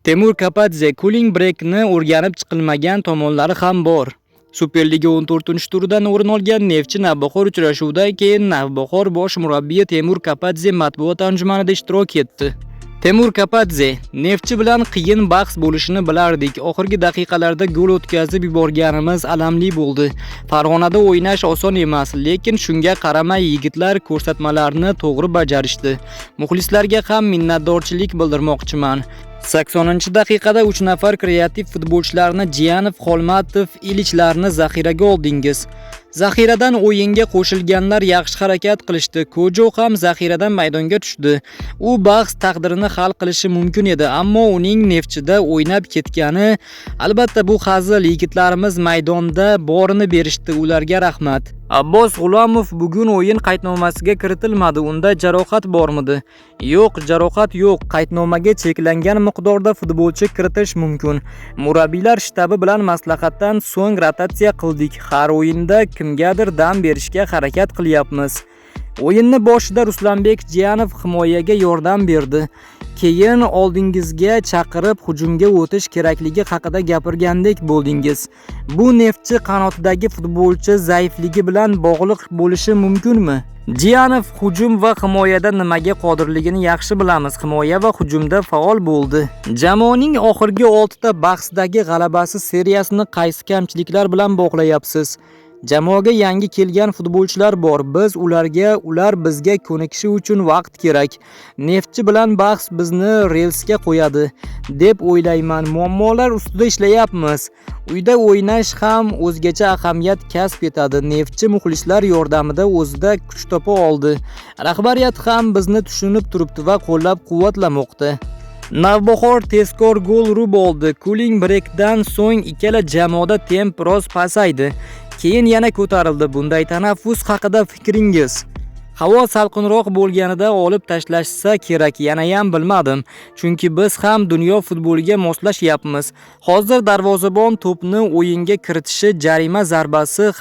Temur Kapadze cooling breakni o'rganib chiqilmagan tomonlari ham bor. Superliga 14-turidan o'rin olgan Neftchi Navbahor uchrashuvidan keyin Navbahor bosh murabbiyi Temur Kapadze matbuot anjumanida ishtirok etdi. Temur Kapadze: Neftchi bilan qiyin bahs bo'lishini bilardik. Oxirgi daqiqalarda gol o'tkazib yuborganimiz alamli bo'ldi. Farg'onada o'ynash oson emas, lekin shunga qaramay yigitlar ko'rsatmalarni to'g'ri bajarishdi. Muxlislarga ham minnatdorchilik bildirmoqchiman. 80-daqiqada 3 nafar kreativ futbolchilarni Jiyanov, Xolmatov, Ilichlarni zaxiraga oldingiz. Zaxiradan o'yinga qo'shilganlar yaxshi harakat qilishdi. Kojo ham zaxiradan maydonga tushdi. U bahs taqdirini hal qilishi mumkin edi, ammo uning Neftchida o'ynab ketgani, albatta bu hazil. Yigitlarimiz maydonda borini berishdi, ularga rahmat. Abbos G'ulomov bugun o'yin qaydnomasiga kiritilmadi. Unda jarohat bormidi? Yo'q, jarohat yo'q. Qaydnomaga cheklangan miqdorda futbolchi kiritish mumkin. Murabbiylar shtabi bilan maslahatdan so'ng rotatsiya qildik. Har o'yinda kimgadir dam berishga harakat qilyapmiz. O'yinni boshida Ruslanbek Jiyanov himoyaga yordam berdi. Keyin oldingizga chaqirib hujumga o'tish kerakligi haqida gapirgandek bo'ldingiz. Bu Neftchi qanotidagi futbolchi zaifligi bilan bog'liq bo'lishi mumkinmi? Jiyanov hujum va himoyada nimaga qodirligini yaxshi bilamiz. Himoya va hujumda faol bo'ldi. Jamoaning oxirgi 6 ta bahsdagi g'alabasi seriyasini qaysi kamchiliklar bilan bog'layapsiz? Jamoaga yangi kelgan futbolchilar bor. Biz ular bizga ko'nikishi uchun vaqt kerak. Neftchi bilan bahs bizni relsga qo'yadi deb o'ylayman. Muammolar ustida ishlayapmiz. Uyda o'ynash ham o'zgacha ahamiyat kasb etadi. Neftchi muxlislar yordamida o'zida kuch topa oldi. Rahbariyat ham bizni tushunib turibdi va qo'llab-quvvatlamoqda. Navbahor tezkor gol urib oldi. Cooling breakdan so'ng ikkala jamoada temp biroz pasaydi. Keyin yana ko'tarildi. Bunday tanaffus haqida fikringiz? Havo salqinroq bo'lganida olib tashlashsa kerak, yana ham bilmadim. Chunki biz ham dunyo futboliga moslashyapmiz. Hozir darvozabon to'pni o'yinga kiritishi, jarima zarbasi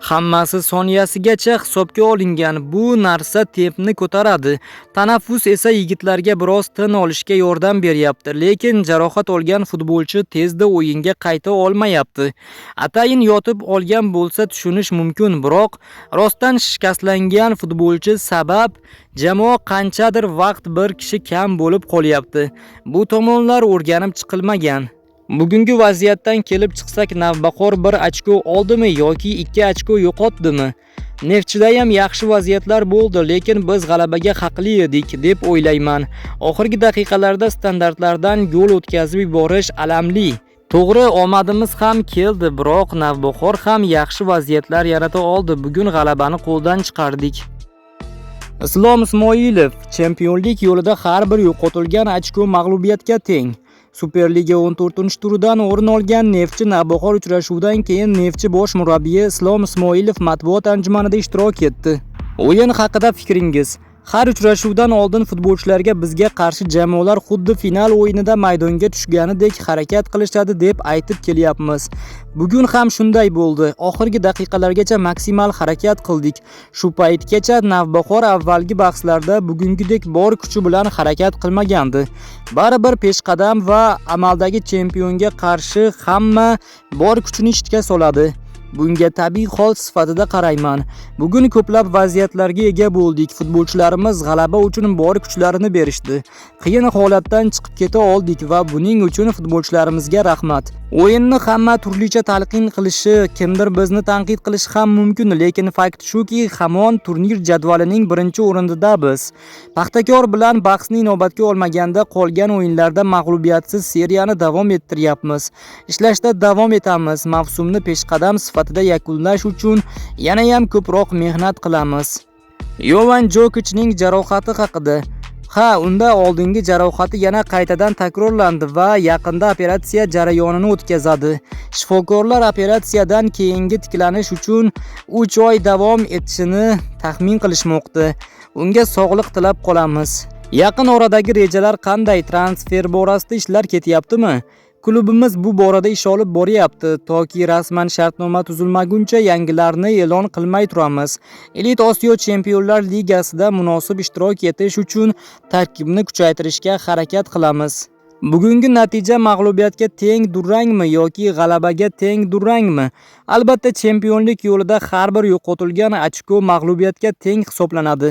hammasi soniyasigacha hisobga olingan. Bu narsa tempni ko'taradi. Tanaffus esa yigitlarga biroz tin olishga yordam beryapti, lekin jarohat olgan futbolchi tezda o'yinga qayta olmayapti. Atayin yotib olgan bo'lsa tushunish mumkin, biroq rostdan shikastlangan futbolchi sabab jamoa qanchadir vaqt bir kishi kam bo'lib qolyapti. Bu tomonlar o'rganib chiqilmagan. Bugungi vaziyatdan kelib chiqsak, Navbahor 1 ochko oldimi yoki 2 ochko yo'qotdimi? Neftchida ham yaxshi vaziyatlar bo'ldi, lekin biz g'alabaga haqli edik deb o'ylayman. Oxirgi daqiqalarda standartlardan gol o'tkazib yuborish alamli. To'g'ri, omadimiz ham keldi, biroq Navbahor ham yaxshi vaziyatlar yarata oldi. Bugun g'alabani qo'ldan chiqardik. Islom Ismoilov: chempionlik yo'lida har bir yo'qotilgan ochko mag'lubiyatga teng. Superliga 14-turidan o'rin olgan Neftchi Navbahor uchrashuvidan keyin Neftchi bosh murabbiyi Islom Ismoilov matbuot anjumanida ishtirok etdi. O'yin haqida fikringiz? Har uchrashuvdan oldin futbolchilarga bizga qarshi jamoalar xuddi final o'yinida maydonga tushganidek harakat qilishadi deb aytib kelyapmiz. Bugun ham shunday bo'ldi. Oxirgi daqiqalargacha maksimal harakat qildik. Shu paytgacha Navbahor avvalgi bahslarda bugungidek bor kuchi bilan harakat qilmagandi. Baribir peshqadam va amaldagi chempionga qarshi hamma bor kuchini ishga soladi. Bunga tabiiy hol sifatida qarayman. Bugun ko'plab vaziyatlarga ega bo'ldik. Futbolchilarimiz g'alaba uchun bor kuchlarini berishdi. Qiyin holatdan chiqib keta oldik va buning uchun futbolchilarimizga rahmat. O'yinni hamma turlicha talqin qilishi, kimdir bizni tanqid qilishi ham mumkin, lekin fakt shuki, hamon turnir jadvalining birinchi o'rnida biz. Paxtakor bilan bahsni inobatga olmaganda qolgan o'yinlarda mag'lubiyatsiz seriyani davom ettiryapmiz. Ishlashda davom etamiz. Mavsumni peshqadam sifatida yakunlash uchun yana ham ko'proq mehnat qilamiz. Yovan Jokichning jarohati haqida. Unda oldingi jarohati yana qaytadan takrorlandi va yaqinda operatsiya jarayonini o'tkazadi. Shifokorlar operatsiyadan keyingi tiklanish uchun 3 oy davom etishini taxmin qilishmoqda. Unga sog'lik tilab qolamiz. Yaqin oradagi rejalar qanday? Transfer borasida ishlar ketyaptimi? Klubimiz bu borada ish olib boryapti. Toki rasman shartnoma tuzilmaguncha yangilarni e'lon qilmay turamiz. Elit Osiyo Chempionlar Ligasida munosib ishtirok etish uchun tarkibni kuchaytirishga harakat qilamiz. Bugungi natija mag'lubiyatga teng durangmi yoki g'alabaga teng durangmi? Albatta, chempionlik yo'lida har bir yo'qotilgan ochko mag'lubiyatga teng hisoblanadi.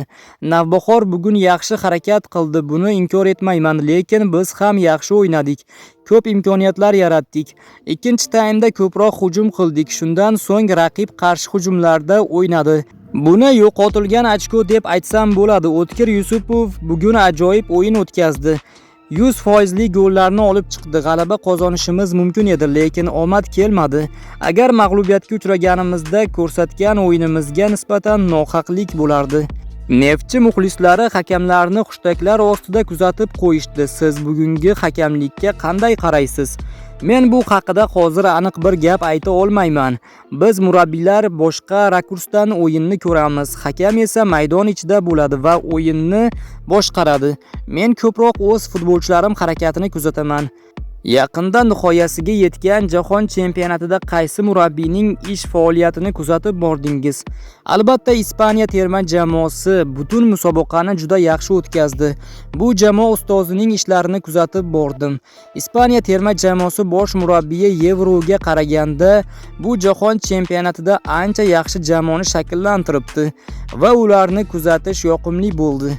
Navbahor bugun yaxshi harakat qildi, buni inkor etmayman, lekin biz ham yaxshi o'ynadik. Ko'p imkoniyatlar yaratdik. Ikkinchi taymda ko'proq hujum qildik. Shundan so'ng raqib qarshi hujumlarda o'ynadi. Buni yo'qotilgan ochko deb aytsam bo'ladi. O'tkir Yusupov bugun ajoyib o'yin o'tkazdi. 100% gollarni olib chiqdi. G'alaba qozonishimiz mumkin edi, lekin omad kelmadi. Agar mag'lubiyatga uchraganimizda ko'rsatgan o'yinimizga nisbatan nohaqlik bo'lardi. Neftchi muxlislari hakamlarni hushtaklar ostida kuzatib qo'yishdi. Siz bugungi hakamlikka qanday qaraysiz? Men bu haqida hozir aniq bir gap ayta olmayman. Biz murabbiylar boshqa rakursdan o'yinni ko'ramiz. Hakam esa maydon ichida bo'ladi va o'yinni boshqaradi. Men ko'proq o'z futbolchilarim harakatini kuzataman. Yaqinda nihoyasiga yetgan jahon chempionatida qaysi murabbiyning ish faoliyatini kuzatib bordingiz? Albatta, Ispaniya terma jamoasi butun musobaqani juda yaxshi o'tkazdi. Bu jamoa ustozining ishlarini kuzatib bordim. Ispaniya terma jamoasi bosh murabbiyi Yevroga qaraganda bu jahon chempionatida ancha yaxshi jamoani shakllantiribdi va ularni kuzatish yoqimli bo'ldi.